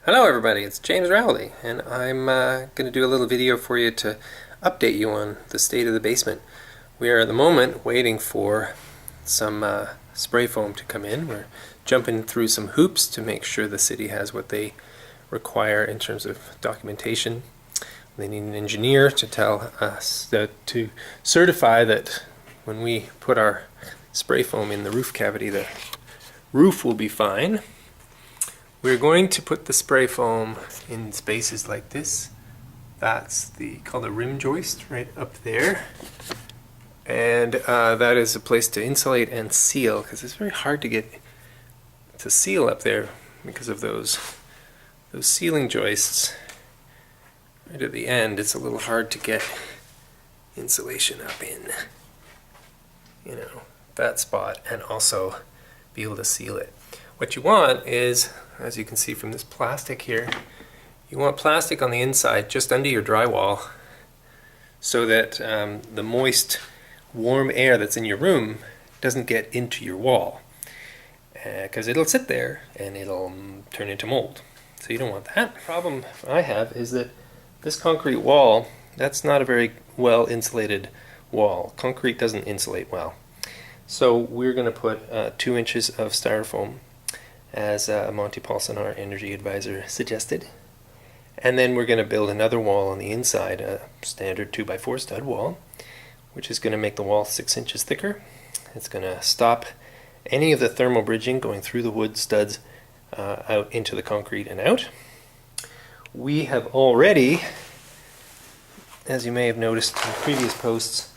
Hello everybody, it's James Rowley, and I'm going to do a little video for you to update you on the state of the basement. We are at the moment waiting for some spray foam to come in. We're jumping through some hoops to make sure the city has what they require in terms of documentation. They need an engineer to tell us to certify that when we put our spray foam in the roof cavity, the roof will be fine. We're going to put the spray foam in spaces like this. That's called a rim joist right up there. And that is a place to insulate and seal, because it's very hard to get to seal up there because of those sealing joists. Right at the end, it's a little hard to get insulation up in, that spot, and also be able to seal it. What you want is, as you can see from this plastic here, you want plastic on the inside just under your drywall so that the moist, warm air that's in your room doesn't get into your wall, because it'll sit there and it'll turn into mold. So you don't want that. The problem I have is that this concrete wall, that's not a very well insulated wall. Concrete doesn't insulate well. So we're going to put 2 inches of styrofoam, as Monty Paulson, our energy advisor, suggested. And then we're going to build another wall on the inside, a standard 2x4 stud wall, which is going to make the wall 6 inches thicker. It's going to stop any of the thermal bridging going through the wood studs out into the concrete and out. We have already, as you may have noticed in previous posts,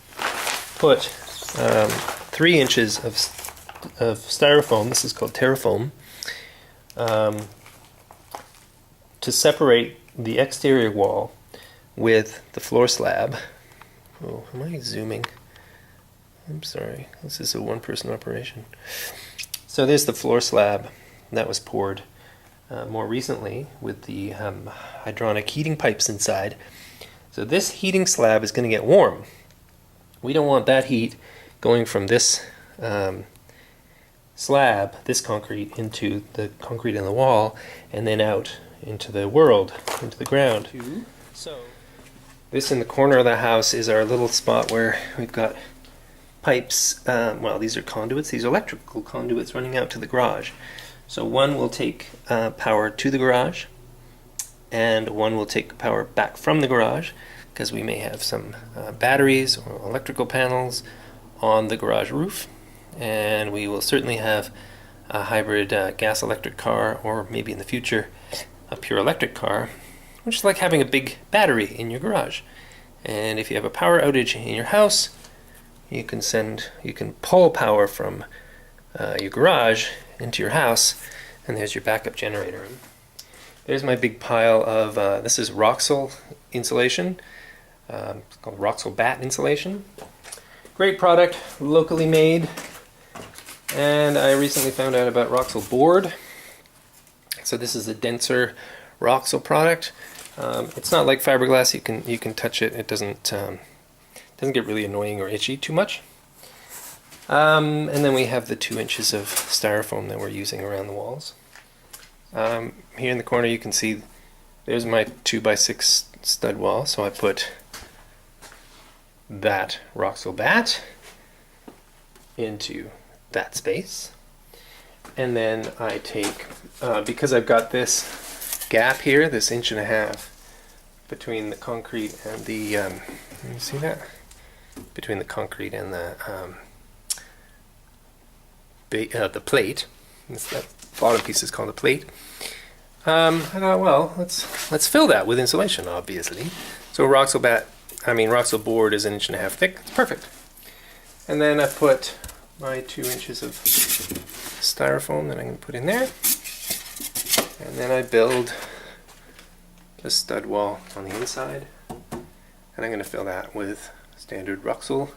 put 3 inches of styrofoam, this is called Terrafoam, to separate the exterior wall with the floor slab. Oh, am I zooming? I'm sorry, this is a one-person operation. So there's the floor slab that was poured more recently with the hydronic heating pipes inside. So this heating slab is going to get warm. We don't want that heat going from this slab, this concrete, into the concrete in the wall, and then out into the world, into the ground. So this in the corner of the house is our little spot where we've got pipes, well, these are conduits, these are electrical conduits running out to the garage. So one will take power to the garage, and one will take power back from the garage, because we may have some batteries or electrical panels on the garage roof. And we will certainly have a hybrid gas-electric car, or maybe in the future a pure electric car, which is like having a big battery in your garage. And if you have a power outage in your house, you can pull power from your garage into your house, and there's your backup generator. There's my big pile of this is Roxul insulation. It's called Roxul Bat insulation. Great product, locally made. And I recently found out about Roxul board. So this is a denser Roxul product. It's not like fiberglass. You can touch it. It doesn't get really annoying or itchy too much. And then we have the 2 inches of styrofoam that we're using around the walls. Here in the corner you can see there's my 2x6 stud wall. So I put that Roxul Bat into that space, and then I take, because I've got this gap here, this 1.5 inches between the concrete and the, can you see that? Between the concrete and the plate. That bottom piece is called the plate. I thought, well, let's fill that with insulation, obviously. So Roxul board is 1.5 inches thick. It's perfect. And then I put my 2 inches of styrofoam that I'm going to put in there, and then I build a stud wall on the inside, and I'm going to fill that with standard Roxul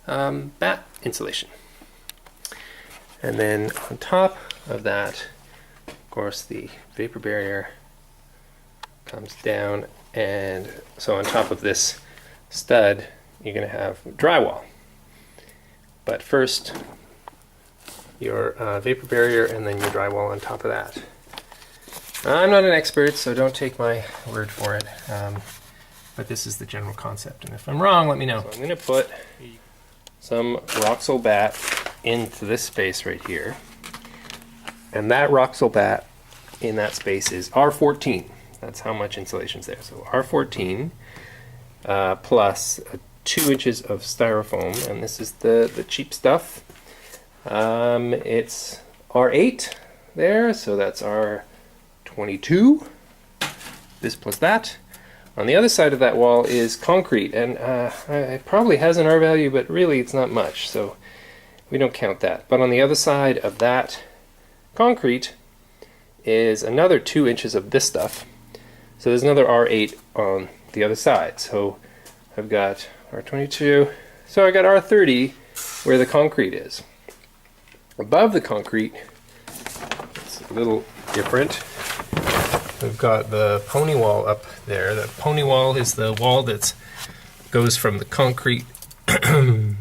bat insulation. And then on top of that, of course, the vapor barrier comes down, and so on top of this stud you're going to have drywall. But first, your vapor barrier, and then your drywall on top of that. I'm not an expert, so don't take my word for it. But this is the general concept, and if I'm wrong, let me know. So I'm going to put some Roxul bat into this space right here. And that Roxul bat in that space is R14. That's how much insulation's there. So R14 plus 2 inches of styrofoam, and this is the cheap stuff. It's R8 there, so that's R22. This plus that. On the other side of that wall is concrete, and it probably has an R value, but really it's not much, so we don't count that. But on the other side of that concrete is another 2 inches of this stuff. So there's another R8 on the other side. So I've got R22, so I got R30 where the concrete is. Above the concrete, it's a little different. We've got the pony wall up there. The pony wall is the wall that goes from the concrete to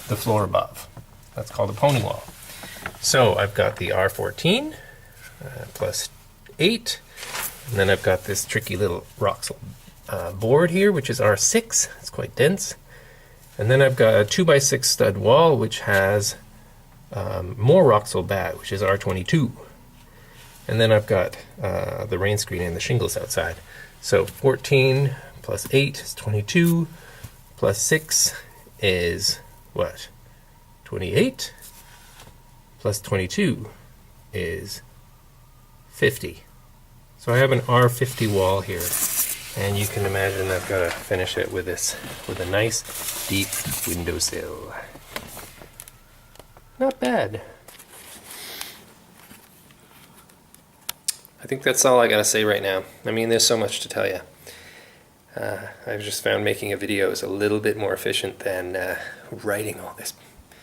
the floor above. That's called a pony wall. So I've got the R14 plus 8, and then I've got this tricky little Roxul board here, which is R6. It's quite dense. And then I've got a 2x6 stud wall, which has more Roxul bat, which is R22. And then I've got the rain screen and the shingles outside. So 14 plus 8 is 22, plus 6 is what? 28, plus 22 is 50. So I have an R50 wall here, and you can imagine I've got to finish it with this, with a nice deep windowsill. Not bad. I think that's all I gotta say right now. I mean, there's so much to tell you. I've just found making a video is a little bit more efficient than writing all this. I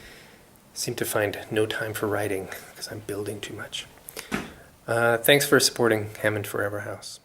seem to find no time for writing because I'm building too much. Thanks for supporting Hammond Forever House.